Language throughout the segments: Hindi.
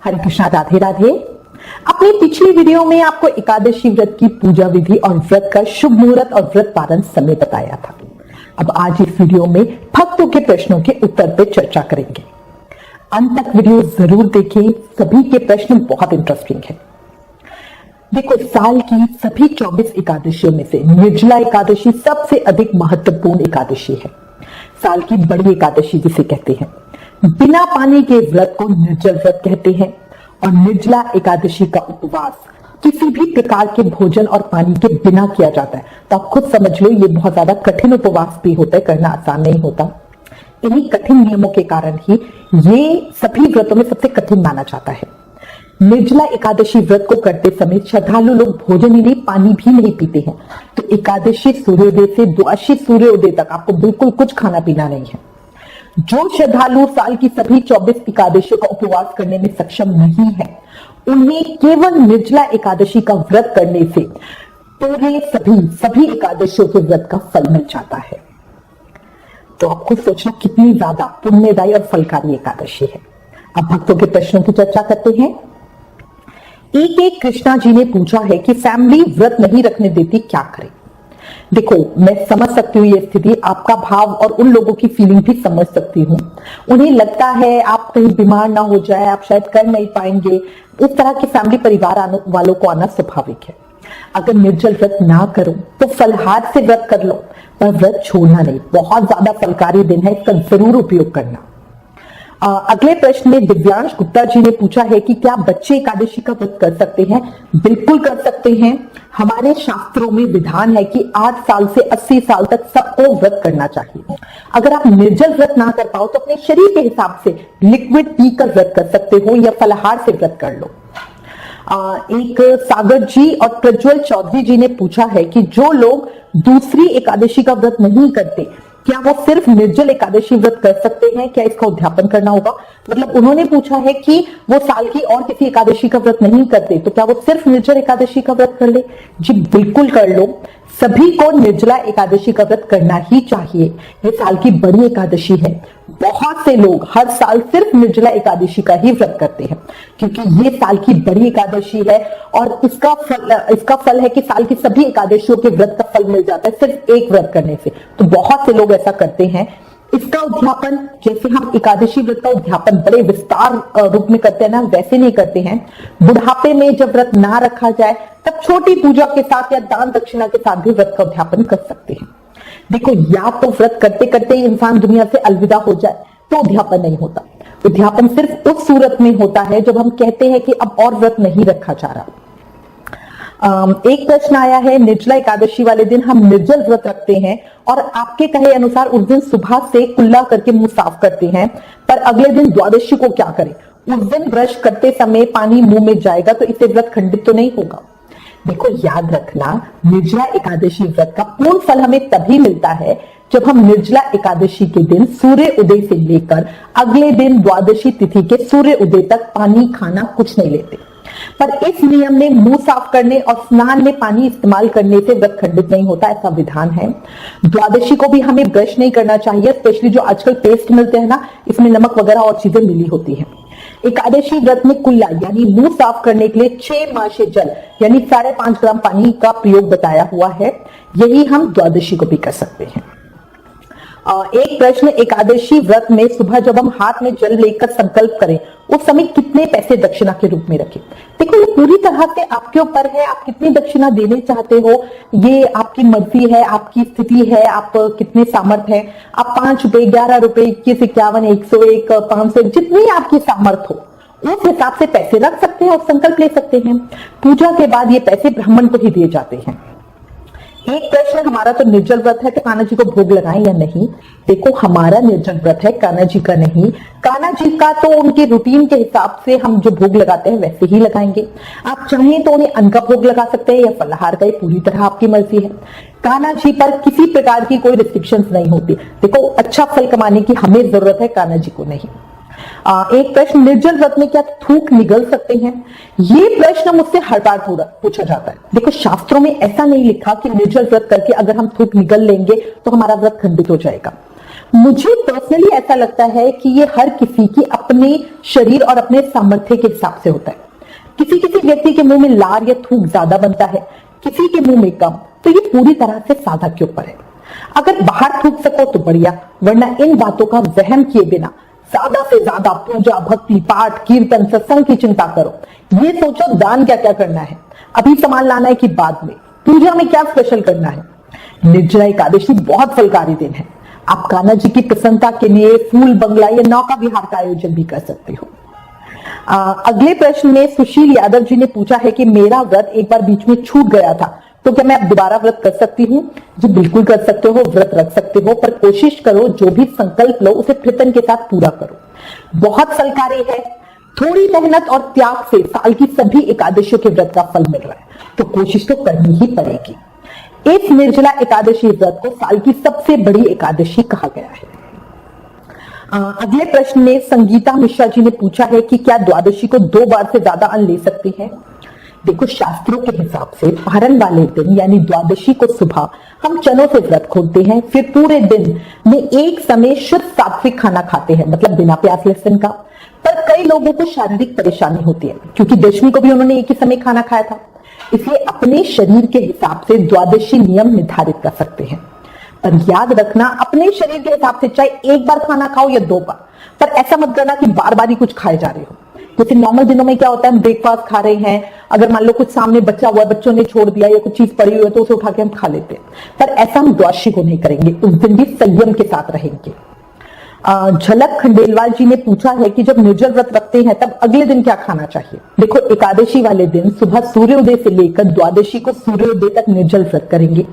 हरे कृष्णा, राधे राधे। अपनी पिछली वीडियो में आपको एकादशी व्रत की पूजा विधि और व्रत का शुभ मुहूर्त और व्रत पारण समय बताया था। अब आज इस वीडियो में भक्तों के प्रश्नों के उत्तर पे चर्चा करेंगे। अंत तक वीडियो जरूर देखें, सभी के प्रश्न बहुत इंटरेस्टिंग है। देखो, साल की सभी 24 एकादशियों में से निर्जला एकादशी सबसे अधिक महत्वपूर्ण एकादशी है। साल की बड़ी एकादशी जिसे कहते हैं। बिना पानी के व्रत को निर्जल व्रत कहते हैं और निर्जला एकादशी का उपवास किसी भी प्रकार के भोजन और पानी के बिना किया जाता है। तो आप खुद समझ लो, ये बहुत ज्यादा कठिन उपवास भी होता है, करना आसान नहीं होता। इन्हीं कठिन नियमों के कारण ही ये सभी व्रतों में सबसे कठिन माना जाता है। निर्जला एकादशी व्रत को करते समय श्रद्धालु लोग भोजन ही नहीं, पानी भी नहीं पीते हैं। तो एकादशी सूर्योदय से द्वादशी सूर्योदय तक आपको बिल्कुल कुछ खाना पीना नहीं है। जो श्रद्धालु साल की सभी 24 एकादशियों का उपवास करने में सक्षम नहीं है, उन्हें केवल निर्जला एकादशी का व्रत करने से पूरे सभी एकादशियों के व्रत का फल मिल जाता है। तो आपको सोचना कितनी ज्यादा पुण्यदायी और फलकारी एकादशी है। अब भक्तों के प्रश्नों की चर्चा करते हैं। एक कृष्णा जी ने पूछा है कि फैमिली व्रत नहीं रखने देती, क्या करें। देखो, मैं समझ सकती हूँ ये स्थिति, आपका भाव और उन लोगों की फीलिंग भी समझ सकती हूँ। उन्हें लगता है आप कहीं बीमार ना हो जाए, आप शायद कर नहीं पाएंगे। इस तरह के फैमिली परिवार वालों को आना स्वाभाविक है। अगर निर्जल व्रत ना करो तो फलहार से व्रत कर लो, पर व्रत छोड़ना नहीं। बहुत ज्यादा फलकारी दिन है, इसका जरूर उपयोग करना। अगले प्रश्न में दिव्यांश गुप्ता जी ने पूछा है कि क्या बच्चे एकादशी का व्रत कर सकते हैं। बिल्कुल कर सकते हैं। हमारे शास्त्रों में विधान है कि 8 साल से 80 साल तक सबको व्रत करना चाहिए। अगर आप निर्जल व्रत ना कर पाओ तो अपने शरीर के हिसाब से लिक्विड पीकर व्रत कर सकते हो या फलाहार से व्रत कर लो। एक सागर जी और प्रज्वल चौधरी जी ने पूछा है कि जो लोग दूसरी एकादशी का व्रत नहीं करते, क्या वो सिर्फ निर्जल एकादशी व्रत कर सकते हैं, क्या इसका उद्यापन करना होगा। मतलब उन्होंने पूछा है कि वो साल की और किसी एकादशी का व्रत नहीं करते, तो क्या वो सिर्फ निर्जल एकादशी का व्रत कर ले। जी बिल्कुल कर लो। सभी को निर्जला एकादशी का व्रत करना ही चाहिए। ये साल की बड़ी एकादशी है। बहुत से लोग हर साल सिर्फ निर्जला एकादशी का ही व्रत करते हैं, क्योंकि ये साल की बड़ी एकादशी है और इसका फल है कि साल की सभी एकादशियों के व्रत का फल मिल जाता है सिर्फ एक व्रत करने से। तो बहुत से लोग ऐसा करते हैं। इसका उद्यापन, जैसे हम एकादशी व्रत का उद्यापन बड़े विस्तार रूप में करते हैं ना, वैसे नहीं करते हैं। बुढ़ापे में जब व्रत ना रखा जाए तब छोटी पूजा के साथ या दान दक्षिणा के साथ भी व्रत का उद्यापन कर सकते हैं। देखो, या तो व्रत करते करते ही इंसान दुनिया से अलविदा हो जाए तो उद्यापन नहीं होता। उद्यापन सिर्फ उस सूरत में होता है जब हम कहते हैं कि अब और व्रत नहीं रखा जा रहा। एक प्रश्न आया है, निर्जला एकादशी वाले दिन हम निर्जल व्रत रखते हैं और आपके कहे अनुसार उस दिन सुबह से कुल्ला करके मुंह साफ करते हैं, पर अगले दिन द्वादशी को क्या करें। उस दिन ब्रश करते समय पानी मुंह में जाएगा तो इससे व्रत खंडित तो नहीं होगा। देखो, याद रखना, निर्जला एकादशी व्रत का पूर्ण फल हमें तभी मिलता है जब हम निर्जला एकादशी के दिन सूर्य उदय से लेकर अगले दिन द्वादशी तिथि के सूर्य उदय तक पानी खाना कुछ नहीं लेते। पर इस नियम में मुंह साफ करने और स्नान में पानी इस्तेमाल करने से व्रत खंडित नहीं होता, ऐसा विधान है। द्वादशी को भी हमें ब्रश नहीं करना चाहिए, स्पेशली जो आजकल पेस्ट मिलते हैं ना, इसमें नमक वगैरह और चीजें मिली होती है। एकादशी व्रत में कुल्ला यानी मुंह साफ करने के लिए 6 मासे जल यानी 5.5 ग्राम पानी का प्रयोग बताया हुआ है। यही हम द्वादशी को भी कर सकते हैं। एक प्रश्न, एकादशी व्रत में सुबह जब हम हाथ में जल लेकर संकल्प करें, उस समय कितने पैसे दक्षिणा के रूप में रखें। देखो, ये पूरी तरह से आपके ऊपर है, आप कितनी दक्षिणा देने चाहते हो, ये आपकी मर्जी है, आपकी स्थिति है, आप कितने सामर्थ्य है। आप 5 रुपए, 11 रुपए, 21, 51, 101, 500, जितनी आपकी सामर्थ्य हो उस हिसाब से पैसे रख सकते हैं और संकल्प ले सकते हैं। पूजा के बाद ये पैसे ब्राह्मण को ही दिए जाते हैं। एक प्रश्न, हमारा तो निर्जल व्रत है तो कान्हा जी को भोग लगाएं या नहीं। देखो, हमारा निर्जल व्रत है, कान्हा जी का नहीं। कान्हा जी का तो उनके रूटीन के हिसाब से हम जो भोग लगाते हैं वैसे ही लगाएंगे। आप चाहें तो उन्हें अन्न का भोग लगा सकते हैं या फलाहार का, पूरी तरह आपकी मर्जी है। कान्हा जी पर किसी प्रकार की कोई रिस्ट्रिक्शंस नहीं होती। देखो, अच्छा फल कमाने की हमें जरूरत है, कान्हा जी को नहीं। एक प्रश्न, निर्जल व्रत में क्या थूक निगल सकते हैं। ये प्रश्न मुझसे हर बार पूछा जाता है। देखो, शास्त्रों में ऐसा नहीं लिखा कि निर्जल व्रत करके अगर हम थूक निगल लेंगे तो हमारा व्रत खंडित हो जाएगा। मुझे पर्सनली ऐसा लगता है कि ये हर किसी की अपने शरीर और अपने सामर्थ्य के हिसाब से होता है। किसी किसी व्यक्ति के मुंह में लार या थूक ज्यादा बनता है, किसी के मुंह में कम, तो ये पूरी तरह से साधक के ऊपर है। अगर बाहर थूक सको तो बढ़िया, वरना इन बातों का वहम किए बिना ज्यादा से ज्यादा पूजा, भक्ति, पाठ, कीर्तन, सत्संग की चिंता करो। ये सोचो दान क्या क्या करना है, अभी सामान लाना है कि बाद में, पूजा में क्या स्पेशल करना है। निर्जला एकादशी बहुत फलकारी दिन है। आप कान्हा जी की प्रसन्नता के लिए फूल बंगला या नौका विहार का आयोजन भी कर सकते हो। अगले प्रश्न में सुशील यादव जी ने पूछा है कि मेरा व्रत एक बार बीच में छूट गया था, तो क्या मैं अब दोबारा व्रत कर सकती हूँ? जी बिल्कुल कर सकते हो, व्रत रख सकते हो, पर कोशिश करो जो भी संकल्प लो उसे प्रयत्न के साथ पूरा करो। बहुत फलकारी है, थोड़ी मेहनत और त्याग से साल की सभी एकादशियों के व्रत का फल मिल रहा है, तो कोशिश तो करनी ही पड़ेगी। इस निर्जला एकादशी व्रत को साल की सबसे बड़ी एकादशी कहा गया है। अगले प्रश्न में संगीता मिश्रा जी ने पूछा है कि क्या द्वादशी को 2 बार से ज्यादा अन्न ले सकती है? देखो, शास्त्रों के हिसाब से पारण वाले दिन यानी द्वादशी को सुबह हम चनों से व्रत खोलते हैं, फिर पूरे दिन में एक समय शुद्ध सात्विक खाना खाते हैं, मतलब बिना प्याज लहसुन का। पर कई लोगों को शारीरिक परेशानी होती है, क्योंकि दशमी को भी उन्होंने एक ही समय खाना खाया था, इसलिए अपने शरीर के हिसाब से द्वादशी नियम निर्धारित कर सकते हैं। पर याद रखना, अपने शरीर के हिसाब से चाहे एक बार खाना खाओ या 2 बार, पर ऐसा मत करना कि बार बार ही कुछ खाए जा रहे हो। जैसे नॉर्मल दिनों में क्या होता है, हम ब्रेकफास्ट खा रहे हैं, अगर मान लो कुछ सामने बचा हुआ है, बच्चों ने छोड़ दिया या कुछ चीज पड़ी हुई है तो उसे उठा के हम खा लेते हैं, पर ऐसा हम द्वादशी को नहीं करेंगे, उस दिन भी संयम के साथ रहेंगे। झलक खंडेलवाल जी ने पूछा है कि जब निर्जल व्रत रखते हैं तब अगले दिन क्या खाना चाहिए? देखो, एकादशी वाले दिन सुबह सूर्योदय से लेकर द्वादशी को सूर्योदय तक निर्जल व्रत करेंगे।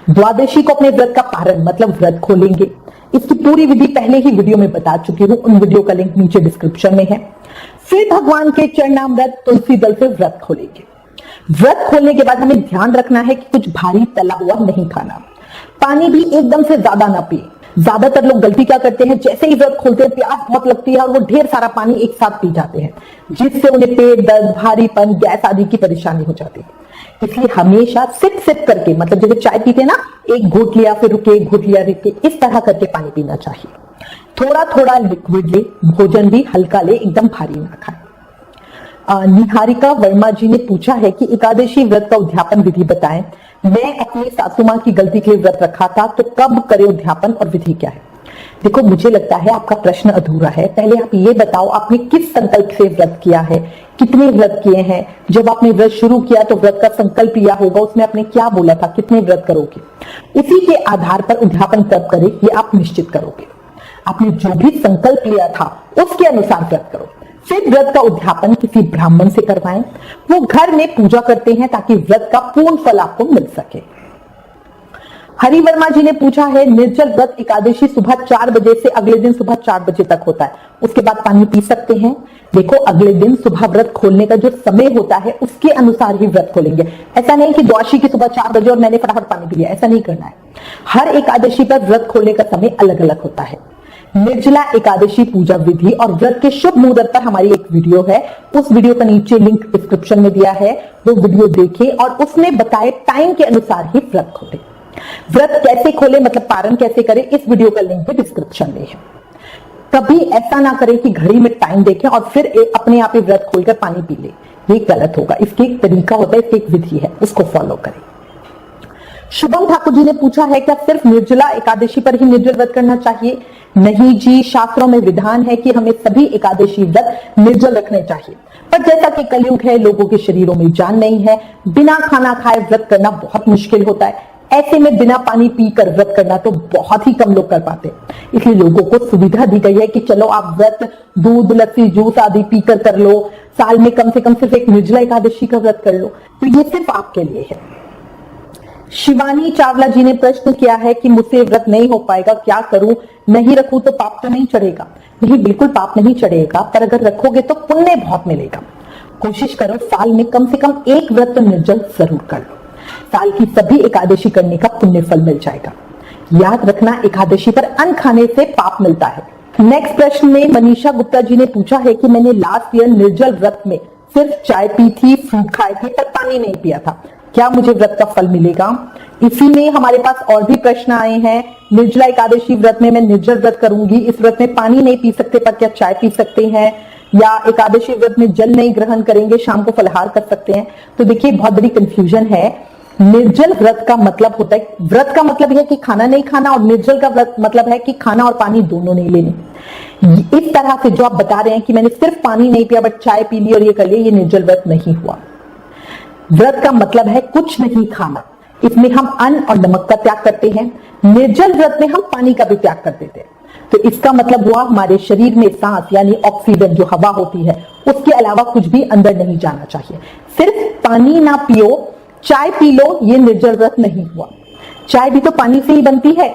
द्वादशी को अपने व्रत का पारण मतलब व्रत खोलेंगे। इसकी पूरी विधि पहले ही वीडियो में बता चुकी हूं, उन वीडियो का लिंक नीचे डिस्क्रिप्शन में है। फिर भगवान के चरणामृत तुलसी दल से व्रत खोलेंगे। व्रत खोलने के बाद हमें ध्यान रखना है कि कुछ भारी तला हुआ नहीं खाना, पानी भी एकदम से ज्यादा ना पिए। ज्यादातर लोग गलती क्या करते हैं, जैसे ही व्रत खोलते हैं प्यास बहुत लगती है और वो ढेर सारा पानी एक साथ पी जाते हैं, जिससे उन्हें पेट दर्द, भारीपन, गैस आदि की परेशानी हो जाती है। इसलिए हमेशा सिप सिप करके, मतलब जैसे चाय पीते ना, एक घूंट लिया फिर रुके, एक घूंट लिया रुके, इस तरह करके पानी पीना चाहिए। थोड़ा थोड़ा लिक्विड ले, भोजन भी हल्का ले, एकदम भारी ना खाए। निहारिका वर्मा जी ने पूछा है कि एकादशी व्रत का उद्यापन विधि बताएं। मैं अपनी सासू मां की गलती के लिए व्रत रखा था, तो कब करे उद्यापन और विधि क्या है? देखो, मुझे लगता है आपका प्रश्न अधूरा है। पहले आप ये बताओ, आपने किस संकल्प से व्रत किया है, कितने व्रत किए हैं? जब आपने व्रत शुरू किया तो व्रत का संकल्प लिया होगा, उसमें आपने क्या बोला था, कितने व्रत करोगे? उसी के आधार पर उद्यापन कब करे ये आप निश्चित करोगे। आपने जो भी संकल्प लिया था उसके अनुसार व्रत करो। फिर व्रत का उद्यापन किसी ब्राह्मण से करवाएं, वो घर में पूजा करते हैं ताकि व्रत का पूर्ण फल आपको मिल सके। हरि वर्मा जी ने पूछा है, निर्जल व्रत एकादशी सुबह 4 बजे से अगले दिन सुबह 4 बजे तक होता है, उसके बाद पानी पी सकते हैं? देखो, अगले दिन सुबह व्रत खोलने का जो समय होता है उसके अनुसार ही व्रत खोलेंगे। ऐसा नहीं कि द्वादशी की सुबह 4 बजे और मैंने फटाफट पानी पी लिया, ऐसा नहीं करना है। हर एकादशी पर व्रत खोलने का समय अलग अलग होता है। निर्जला एकादशी पूजा विधि और व्रत के शुभ मुहूर्त पर हमारी एक वीडियो है, उस वीडियो का नीचे लिंक डिस्क्रिप्शन में दिया है, वो वीडियो देखें और उसमें बताए टाइम के अनुसार ही व्रत खोलें। व्रत कैसे खोले, मतलब पारण कैसे करें, इस वीडियो का लिंक भी डिस्क्रिप्शन में है। कभी ऐसा ना करें कि घड़ी में टाइम देखें और फिर अपने आप ही व्रत खोलकर पानी पी ले, ये गलत होगा। इसके एक तरीका होता है, इसकी एक विधि है, उसको फॉलो करें। शुभम ठाकुर जी ने पूछा है, क्या सिर्फ निर्जला एकादशी पर ही निर्जल व्रत करना चाहिए? नहीं जी, शास्त्रों में विधान है कि हमें सभी एकादशी व्रत निर्जल रखने चाहिए, पर जैसा कि कलयुग है, लोगों के शरीरों में जान नहीं है, बिना खाना खाए व्रत करना बहुत मुश्किल होता है। ऐसे में बिना पानी पीकर व्रत करना तो बहुत ही कम लोग कर पाते हैं। इसलिए लोगों को सुविधा दी गई है कि चलो आप व्रत दूध, लस्सी, जूस आदि पीकर कर लो, साल में कम से कम सिर्फ एक निर्जला एकादशी का व्रत कर लो, तो ये सिर्फ आपके लिए है। शिवानी चावला जी ने प्रश्न किया है कि मुझसे व्रत नहीं हो पाएगा, क्या करूं? नहीं रखूं तो पाप तो नहीं चढ़ेगा? नहीं, बिल्कुल पाप नहीं चढ़ेगा, पर अगर रखोगे तो पुण्य बहुत मिलेगा। कोशिश करो साल में कम से कम एक व्रत तो निर्जल जरूर कर लो, साल की सभी एकादशी करने का पुण्य फल मिल जाएगा। याद रखना, एकादशी पर अन्न खाने से पाप मिलता है। नेक्स्ट प्रश्न में मनीषा गुप्ता जी ने पूछा है कि मैंने लास्ट ईयर निर्जल व्रत में सिर्फ चाय पी थी, फ्रूट खाए थे, पर पानी नहीं पिया था, क्या मुझे व्रत का फल मिलेगा? इसी में हमारे पास और भी प्रश्न आए हैं। निर्जला एकादशी व्रत में मैं निर्जल व्रत करूंगी, इस व्रत में पानी नहीं पी सकते पर क्या चाय पी सकते हैं, या एकादशी व्रत में जल नहीं ग्रहण करेंगे, शाम को फलाहार कर सकते हैं। तो देखिए बहुत बड़ी कंफ्यूजन है। निर्जल व्रत का मतलब होता है, व्रत का मतलब है कि खाना नहीं खाना, और निर्जल का व्रत मतलब है कि खाना और पानी दोनों नहीं लेने। इस तरह से जो आप बता रहे हैं कि मैंने सिर्फ पानी नहीं पिया बट चाय पी ली और ये कर लिया, ये निर्जल व्रत नहीं हुआ। व्रत का मतलब है कुछ नहीं खाना, इसमें हम अन्न और नमक का त्याग करते हैं। निर्जल व्रत में हम पानी का भी त्याग कर देते हैं। तो इसका मतलब हुआ हमारे शरीर में सांस यानी ऑक्सीजन जो हवा होती है उसके अलावा कुछ भी अंदर नहीं जाना चाहिए। सिर्फ पानी ना पियो, चाय पी लो, ये निर्जल व्रत नहीं हुआ। चाय भी तो पानी से ही बनती है।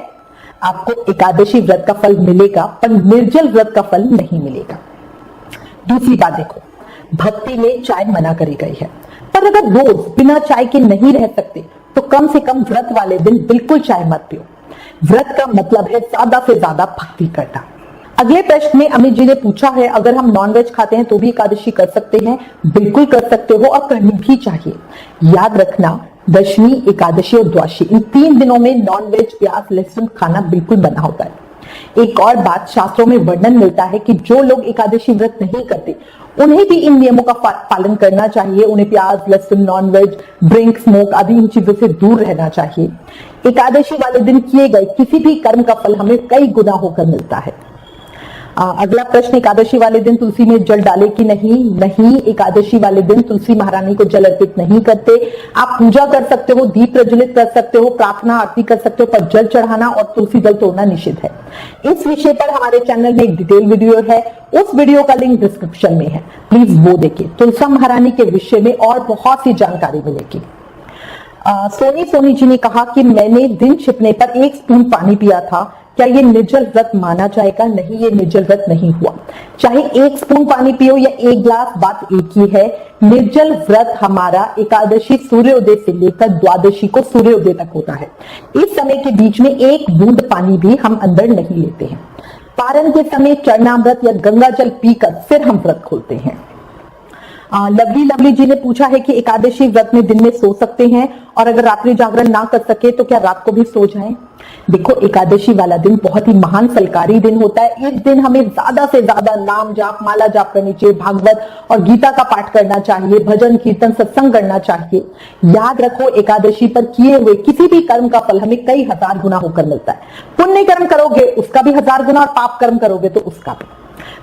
आपको एकादशी व्रत का फल मिलेगा पर निर्जल व्रत का फल नहीं मिलेगा। दूसरी बात देखो, भक्ति में चाय मना करी गई है, पर अगर रोज बिना चाय के नहीं रह सकते तो कम से कम व्रत वाले दिन बिल्कुल चाय मत पियो। व्रत का मतलब है ज्यादा से ज्यादा भक्ति करना। अगले प्रश्न में अमित जी ने पूछा है, अगर हम नॉनवेज खाते हैं तो भी एकादशी कर सकते हैं? बिल्कुल कर सकते हो और करनी भी चाहिए। याद रखना, दशमी, एकादशी और द्वादशी इन 3 दिनों में नॉनवेज, प्याज, लहसुन खाना बिल्कुल मना होता है। एक और बात, शास्त्रों में वर्णन मिलता है कि जो लोग एकादशी व्रत नहीं करते उन्हें भी इन नियमों का पालन करना चाहिए। उन्हें प्याज, लहसुन, नॉनवेज, ड्रिंक, स्मोक आदि इन चीजों से दूर रहना चाहिए। एकादशी वाले दिन किए गए किसी भी कर्म का फल हमें कई गुना होकर मिलता है। अगला प्रश्न, एकादशी वाले दिन तुलसी में जल डाले कि नहीं? नहीं, एकादशी वाले दिन तुलसी महारानी को जल अर्पित नहीं करते। आप पूजा कर सकते हो, दीप प्रज्वलित कर सकते हो, प्रार्थना आरती कर सकते हो, पर जल चढ़ाना और तुलसी दल तोड़ना निषिद्ध है। इस विषय पर हमारे चैनल में एक डिटेल वीडियो है, उस वीडियो का लिंक डिस्क्रिप्शन में है, प्लीज वो देखिए। तुलसी महारानी के विषय में और बहुत सी जानकारी मिलेगी। सोनी जी ने कहा कि मैंने दिन छिपने पर 1 स्पून पानी पिया था, क्या ये निर्जल व्रत माना जाएगा? नहीं, ये निर्जल व्रत नहीं हुआ। चाहे 1 स्पून पानी पियो या 1 गिलास, बात एक ही है। निर्जल व्रत हमारा एकादशी सूर्योदय से लेकर द्वादशी को सूर्योदय तक होता है। इस समय के बीच में 1 बूंद पानी भी हम अंदर नहीं लेते हैं। पारण के समय चरणामृत या गंगा जल पीकर फिर हम व्रत खोलते हैं। लवली जी ने पूछा है कि एकादशी व्रत में दिन में सो सकते हैं, और अगर रात्रि जागरण ना कर सके तो क्या रात को भी सो जाएं? देखो, एकादशी वाला दिन बहुत ही महान फलकारी दिन होता है। इस दिन हमें ज्यादा से ज्यादा नाम जाप, माला जाप करनी चाहिए, भागवत और गीता का पाठ करना चाहिए, भजन कीर्तन सत्संग करना चाहिए। याद रखो, एकादशी पर किए हुए किसी भी कर्म का फल हमें कई हजार गुना होकर मिलता है। पुण्य कर्म करोगे उसका भी 1000 गुना, और पाप कर्म करोगे तो उसका भी।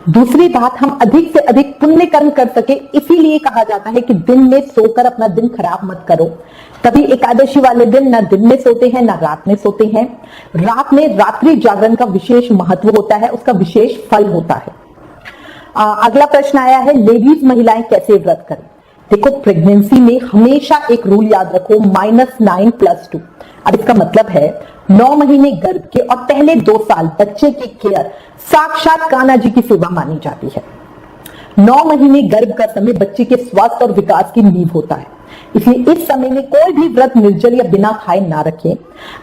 दूसरी बात, हम अधिक से अधिक पुण्य कर्म कर सके, इसीलिए कहा जाता है कि दिन में सोकर अपना दिन खराब मत करो। तभी एकादशी वाले दिन ना दिन में सोते हैं ना रात में सोते हैं। रात में रात्रि जागरण का विशेष महत्व होता है, उसका विशेष फल होता है। अगला प्रश्न आया है, लेडीज महिलाएं कैसे व्रत करें? देखो, प्रेगनेंसी में हमेशा एक रूल याद रखो, -9+2। अब इसका मतलब है 9 महीने गर्भ के और पहले 2 साल बच्चे की केयर साक्षात कान्हा जी की सेवा मानी जाती है। 9 महीने गर्भ का समय बच्चे के स्वास्थ्य और विकास की नींव होता है, इसलिए इस समय में कोई भी व्रत निर्जल या बिना खाए ना रखें।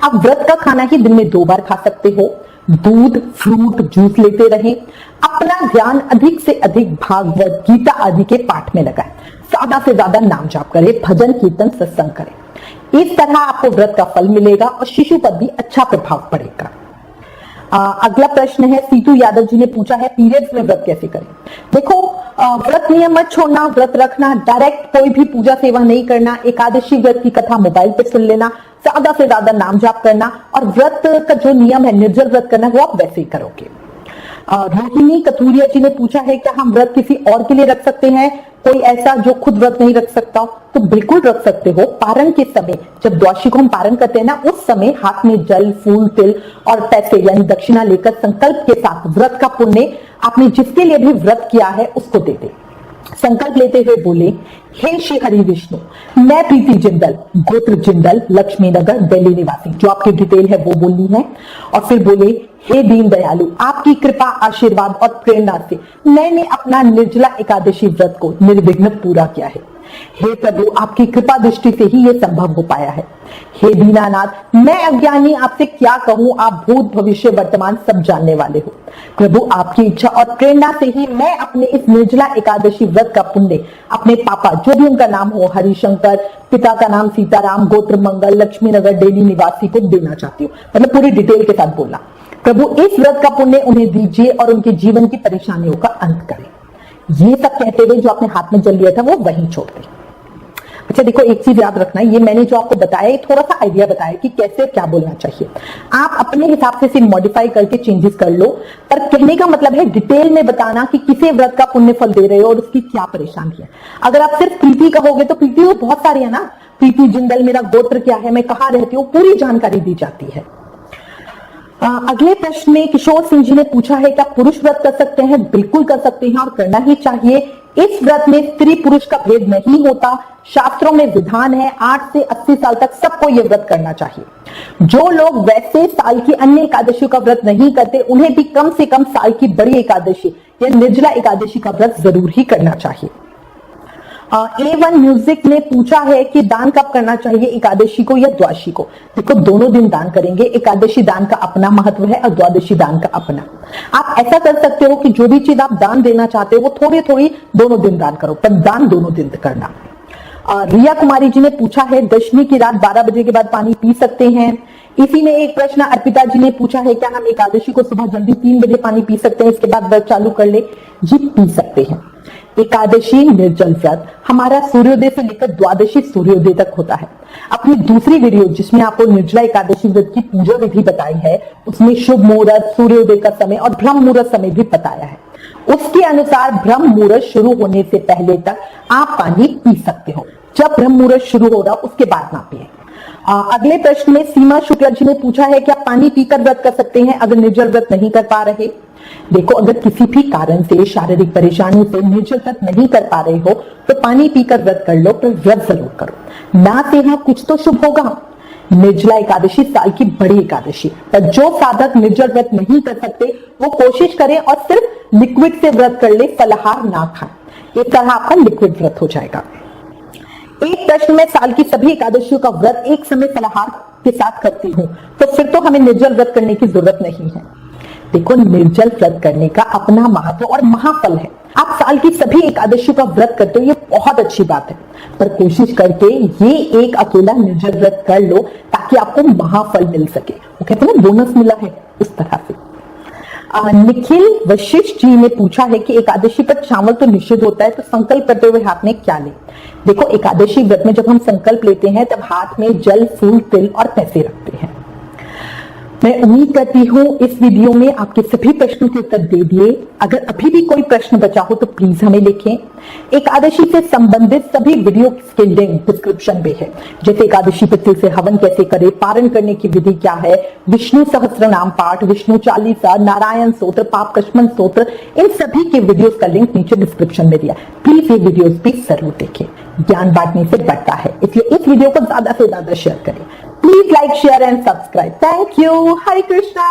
आप व्रत का खाना ही दिन में 2 बार खा सकते हो। दूध, फ्रूट, जूस लेते रहें। अपना ध्यान अधिक से अधिक भागवत, गीता आदि के पाठ में लगाएं। ज्यादा से ज्यादा नाम जाप करें, भजन कीर्तन सत्संग करें। इस तरह आपको व्रत का फल मिलेगा और शिशु पर भी अच्छा प्रभाव पड़ेगा। अगला प्रश्न है, सीतू यादव जी ने पूछा है, पीरियड्स में व्रत कैसे करें? देखो, व्रत नियम मत छोड़ना, व्रत रखना, डायरेक्ट कोई भी पूजा सेवा नहीं करना, एकादशी व्रत की कथा मोबाइल पे सुन लेना, ज्यादा से ज्यादा नाम जाप करना, और व्रत का जो नियम है निर्जल व्रत करना वो आप वैसे ही करोगे। रोहिणी कथूरिया जी ने पूछा है, क्या हम व्रत किसी और के लिए रख सकते हैं? कोई ऐसा जो खुद व्रत नहीं रख सकता? तो बिल्कुल रख सकते हो। पारण के समय, जब द्वादशी को हम पारण करते हैं ना, उस समय हाथ में जल, फूल, तिल और पैसे यानी दक्षिणा लेकर संकल्प के साथ व्रत का पुण्य आपने जिसके लिए भी व्रत किया है उसको दे दे। संकल्प लेते हुए बोले, हे श्री हरि विष्णु, मैं प्रीति जिंदल, गोत्र जिंदल, लक्ष्मी नगर, दिल्ली निवासी, जो आपकी डिटेल है वो बोलनी है। और फिर बोले, हे दीन दयालु, आपकी कृपा, आशीर्वाद और प्रेरणा से मैंने अपना निर्जला एकादशी व्रत को निर्विघ्न पूरा किया है। हे प्रभु, आपकी कृपा दृष्टि से ही यह संभव हो पाया है। हे दीनानाथ, मैं अज्ञानी आपसे क्या कहूं, आप भूत भविष्य वर्तमान सब जानने वाले हो। प्रभु, आपकी इच्छा और प्रेरणा से ही मैं अपने इस निर्जला एकादशी व्रत का पुण्य अपने पापा, जो भी उनका नाम हो, हरिशंकर, पिता का नाम सीताराम, गोत्र मंगल, लक्ष्मी नगर डेली निवासी को देना चाहती हूँ। मतलब पूरी डिटेल के साथ बोलना। प्रभु, इस व्रत का पुण्य उन्हें दीजिए और उनके जीवन की परेशानियों का अंत करें। ये सब कहते हुए जो आपने हाथ में जल लिया था वो वहीं छोड़ दे। अच्छा देखो, एक चीज याद रखना, ये मैंने जो आपको बताया ये थोड़ा सा आइडिया बताया कि कैसे क्या बोलना चाहिए। आप अपने हिसाब से इसे मॉडिफाई करके चेंजेस कर लो, पर कहने का मतलब है डिटेल में बताना कि किसे व्रत का पुण्य फल दे रहे हो और उसकी क्या परेशानी है। अगर आप सिर्फ प्रीति कहोगे तो प्रीति तो बहुत सारी है ना, प्रीति जिंदल, मेरा गोत्र क्या है, मैं कहाँ रहती हूँ, पूरी जानकारी दी जाती है। अगले प्रश्न में किशोर सिंह जी ने पूछा है, क्या पुरुष व्रत कर सकते हैं? बिल्कुल कर सकते हैं और करना ही चाहिए। इस व्रत में स्त्री पुरुष का भेद नहीं होता। शास्त्रों में विधान है 8 से 80 साल तक सबको यह व्रत करना चाहिए। जो लोग वैसे साल की अन्य एकादशियों का व्रत नहीं करते, उन्हें भी कम से कम साल की बड़ी एकादशी या निर्जला एकादशी का व्रत जरूर ही करना चाहिए। A1 म्यूजिक ने पूछा है कि दान कब करना चाहिए, एकादशी को या द्वादशी को? देखो, दोनों दिन दान करेंगे। एकादशी दान का अपना महत्व है और द्वादशी दान का अपना। आप ऐसा कर सकते हो कि जो भी चीज आप दान देना चाहते हो वो थोड़ी थोड़ी दोनों दिन दान करो, पर दान दोनों दिन करना। रिया कुमारी जी ने पूछा है, दशमी की रात 12 बजे के बाद पानी पी सकते हैं? इसी में एक प्रश्न अर्पिता जी ने पूछा है, क्या हम एकादशी को सुबह जल्दी 3 बजे पानी पी सकते हैं, इसके बाद व्रत चालू कर ले? जी, पी सकते हैं। एकादशी निर्जल व्रत हमारा सूर्योदय से लेकर द्वादशी सूर्योदय तक होता है। अपनी दूसरी वीडियो जिसमें आपको निर्जला एकादशी व्रत की पूजा विधि बताई है, उसमें शुभ मुहूर्त, सूर्योदय का समय और ब्रह्म मुहूर्त समय भी बताया है। उसके अनुसार ब्रह्म मुहूर्त शुरू होने से पहले तक आप पानी पी सकते हो। जब ब्रह्म मुहूर्त शुरू हो रहा उसके बाद ना पिए। अगले प्रश्न में सीमा शुक्ला जी ने पूछा है, क्या पानी पीकर व्रत कर सकते हैं अगर निर्जल व्रत नहीं कर पा रहे? देखो, अगर किसी भी कारण से शारीरिक परेशानी से निर्जल व्रत नहीं कर पा रहे हो तो पानी पीकर व्रत कर लो, पर व्रत जरूर करो ना। से हाँ, कुछ तो शुभ होगा। निर्जला एकादशी साल की बड़ी एकादशी, पर जो साधक निर्जल व्रत नहीं कर सकते वो कोशिश करें और सिर्फ लिक्विड से व्रत कर ले, फलाहार ना खाएं। इस तरह आपका लिक्विड व्रत हो जाएगा। एक प्रश्न में, साल की सभी एकादशियों का व्रत एक समय फलाहार के साथ करती हूँ, तो फिर तो हमें निर्जल व्रत करने की जरूरत नहीं है। देखो, निर्जल व्रत करने का अपना महत्व और महाफल है। आप साल की सभी एकादशियों का व्रत करते हो, ये बहुत अच्छी बात है, पर कोशिश करके ये एक अकेला निर्जल व्रत कर लो ताकि आपको महाफल मिल सके। वो कहते हैं ना, बोनस मिला है, इस तरह से। निखिल वशिष्ठ जी ने पूछा है कि एकादशी पर चावल तो निषिद्ध होता है, तो संकल्प करते हुए हाथ में क्या ले? देखो, एकादशी व्रत में जब हम संकल्प लेते हैं तब हाथ में जल, फूल, तिल और पैसे रखते हैं। मैं उम्मीद करती हूँ इस वीडियो में आपके सभी प्रश्नों के उत्तर दे दिए। अगर अभी भी कोई प्रश्न बचा हो तो प्लीज हमें लिखें। एकादशी से संबंधित सभी वीडियो के लिंक डिस्क्रिप्शन में है, जैसे एकादशी पर तिल से हवन कैसे करें, पारण करने की विधि क्या है, विष्णु सहस्त्र नाम पाठ, विष्णु चालीसा, नारायण स्तोत्र, पाप कशमन स्तोत्र, इन सभी के वीडियोस का लिंक नीचे डिस्क्रिप्शन में दिया। प्लीज ये वीडियोस भी जरूर देखें, ज्ञान बांटने से बढ़ता है, इसलिए इस वीडियो को ज्यादा से ज्यादा शेयर करें। Please like, share and subscribe. Thank you. Hare Krishna.